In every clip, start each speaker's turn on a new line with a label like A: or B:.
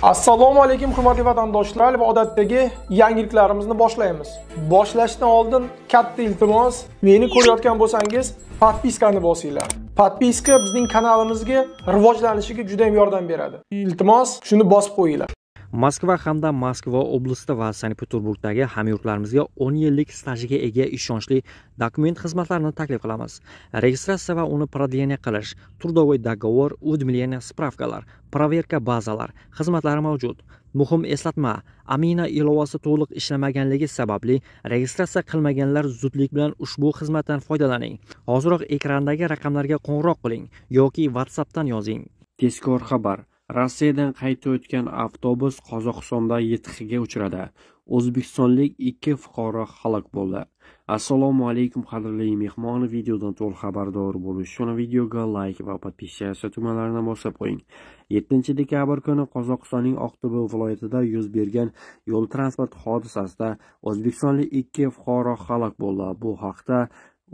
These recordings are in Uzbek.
A: Assalomu alaykum hurmatli vatandoshlar va odatdagi yangiliklarimizni boshlaymiz. Boshlashdan oldin katta iltimos, meni ko'rayotgan bo'lsangiz, podpiskani bosinglar. Podpiska bizning kanalimizga rivojlanishiga juda ham yordam beradi. Iltimos, shuni bosib qo'yinglar.
B: Moskva hamda Moskva oblasti va Sankt-Peterburgdagi hamyurtlarimizga 10 yillik stajiga ega ishonchli dokument xizmatlarini taklif qilamiz. Registratsiya va uni продление qilish, трудовой договор, уведомление, spravkalar, проверка bazalar xizmatlari mavjud. Muhim eslatma, Amina ilovasi to'liq ishlamaganligi sababli registratsiya qilmaganlar zudlik bilan ushbu xizmatdan foydalaning. Hoziroq ekrandagi raqamlarga qo'ng'iroq qiling yoki WhatsAppdan yozing. Tezkor xabar. Rossiyadan qaytib o'tgan avtobus Qozog'istonda YTHga uchradi. O'zbekistonlik 2 fuqaro halok bo'ldi. Assalomu alaykum qadrli mehmon, videodan to'liq xabardor bo'lish uchun videoga like va podpiska tugmalarini bosib qo'ying. 7 dekabr kuni Qozog'istonning Oqto'ba viloyatida yuz bergan yo'l transport hodisasida o'zbekistonlik 2 fuqaro halok bo'ldi. Bu haqda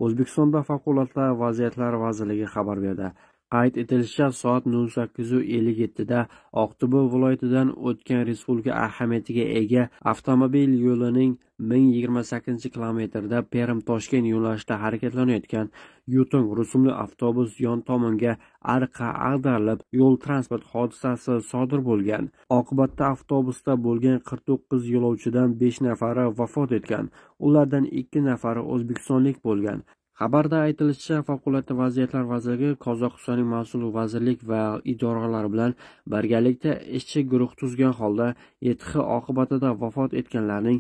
B: O'zbekistonda favqulodda vaziyatlar vazirligi xabar berdi. Qayd etilishicha, soat 08:57 da Oqto'ba viloyatidan o'tgan respublika ahamiyatiga ega avtomobil yo'lining 1028-kilometrda Perm-Toshkent yo'nalishida harakatlanayotgan Yutong rusumli avtobus yon tomonga arqa ag'darilib, yo'l transport hodisasi sodir bo'lgan. Oqibatda avtobusda bo'lgan 49 yo'lovchidan 5 nafari vafot etgan. Ulardan 2 nafari o'zbekistonlik bo'lgan. Xabarda aytilishicha, favqulodda vaziyatlar vazirligi Qozog'istonning mas'ul vazirlik va idoralar bilan birgalikda ishchi guruh tuzgan holda YTH oqibatida vafot etganlarning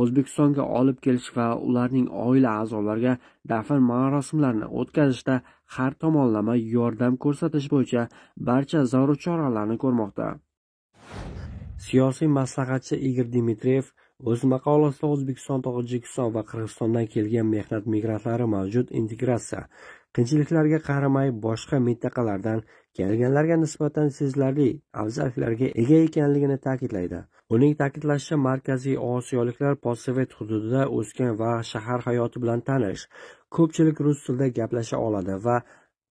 B: O'zbekistonga olib kelish va ularning oila a'zolariga dafn marosimlarini o'tkazishda har tomonlama yordam ko'rsatish bo'yicha barcha zarur choralarni ko'rmoqda. Siyosiy maslahatchi Igor Dmitriyev o'z maqolasida O'zbekiston, Tojikiston va Qirg'izistondan kelgan mehnat migrantlari mavjud integratsiya qiyinchiliklarga qaramay boshqa mintaqalardan kelganlarga nisbatan sezilarli afzalliklarga ega ekanligini ta'kidlaydi. Uning ta'kidlashicha, Markaziy Osiyoliklar postsovet hududida o'sgan va shahar hayoti bilan tanish, ko'pchilik rus tilida gaplasha oladi va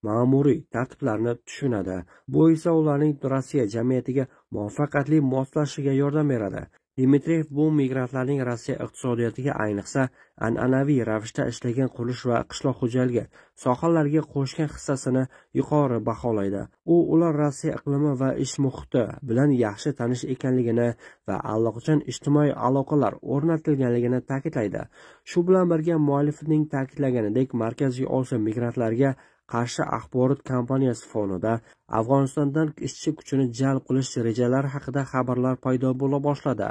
B: ma'muriy tartiblarni tushunadi. Bu esa ularning Rossiya jamiyatiga muvaffaqiyatli moslashishiga yordam beradi. Dmitriyev bu migrantlarning Rossiya iqtisodiyotiga, ayniqsa an'anaviy ravishda ishlagan qurilish va qishloq xo'jaligi sohalariga qo'shgan hissasini yuqori baholaydi. U ular Rossiya iqlimi va ish muhiti bilan yaxshi tanish ekanligini va allaqachon ijtimoiy aloqalar o'rnatilganligini ta'kidlaydi. Shu bilan birga muallifning ta'kidlaganidek, Markaziy Osiyo migrantlariga qarshi axborot kampaniyasi fonida Afg'onistondan ishchi kuchini jalb qilish rejalari haqida xabarlar paydo bo'la boshladi.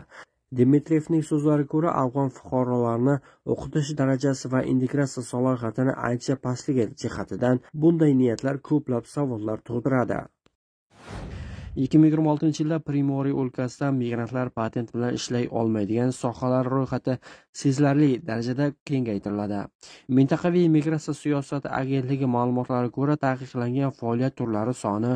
B: Dmitriyevning so'zlariga ko'ra, afg'on fuqarolarini o'qitish darajasi va integratsiya salohiyatini ancha pastligi jihatidan bunday niyatlar ko'plab savollar tug'diradi. 2026-yilda Primoriy o'lkasida migrantlar patent bilan ishlay olmaydigan sohalar ro'yxati sezilarli darajada kengaytiriladi. Mintaqaviy migratsiya siyosati agentligi ma'lumotlariga ko'ra, taqiqlangan faoliyat turlari soni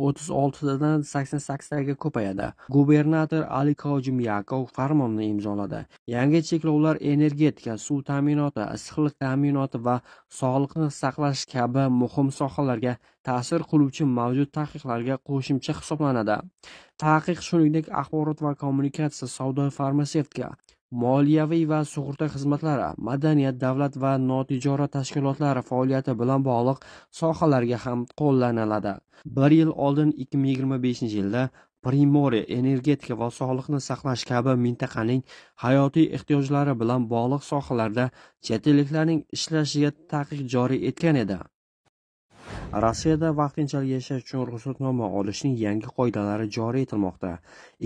B: 36 dan 88 taga ko'payadi. Gubernator Ali Kozhimyakov farmonni imzoladi. Yangi cheklovlar energetika, suv ta'minoti, issiqlik ta'minoti va sog'liqni saqlash kabi muhim sohalarga ta'sir qiluvchi mavjud taqiqlarga qo'shimcha hisoblanadi. Taqiq shuningdek axborot va kommunikatsiya, savdo, farmatsevtika, moliyaviy va sug'urta xizmatlari, madaniyat, davlat va notijorat tashkilotlari faoliyati bilan bog'liq sohalarga ham qo'llaniladi. 1 yil oldin 2025-yilda Primoriy energetika va sog'liqni saqlash kabi mintaqaning hayotiy ehtiyojlari bilan bog'liq sohalarda chet elliklarning ishlashiga taqiq joriy etgan edi. Rossiyada vaqtinchalik yashash uchun ruxsatnoma olishning yangi qoidalari joriy etilmoqda.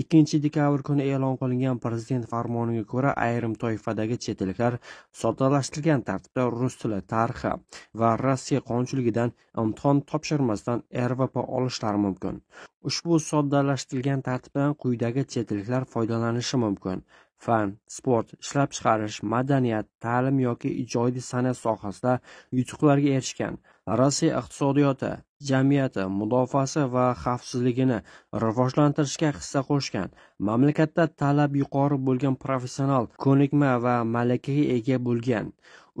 B: 2 dekabr kuni e'lon qilingan prezident farmoniga ko'ra, ayrim toifadagi chet elliklar soddalashtirilgan tartibda rus tili, tarixi va Rossiya qonunchiligidan imtihon topshirmasdan RVP olishlari mumkin. Ushbu soddalashtirilgan tartibdan quyidagi chet elliklar foydalanishi mumkin: fan, sport, ishlab chiqarish, madaniyat, ta'lim yoki ijodiy san'at sohasida yutuqlarga erishgan, Rossiya iqtisodiyoti, jamiyati, mudofaasi va xavfsizligini rivojlantirishga hissa qo'shgan. Mamlakatda talab yuqori bo'lgan professional ko'nikma va malakaga ega bo'lgan.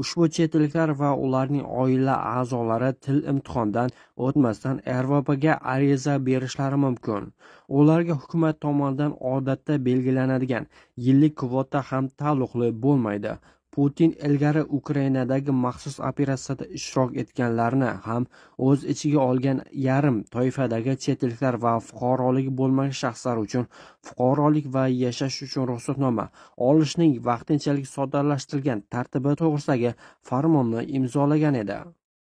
B: Ushbu chet elliklar va ularning oila a'zolari til imtihondan o'tmasdan RVPga ariza berishlari mumkin. Ularga hukumat tomonidan odatda belgilanadigan yillik kvota ham taalluqli bo'lmaydi. Putin ilgari Ukrainadagi maxsus operatsiyada ishtirok etganlarni ham o'z ichiga olgan yarim toifadagi chet elliklar va fuqaroligi bo'lmagan shaxslar uchun fuqarolik va yashash uchun ruxsatnoma olishning vaqtinchalik soddalashtirilgan tartibi to'g'risidagi farmonni imzolagan edi.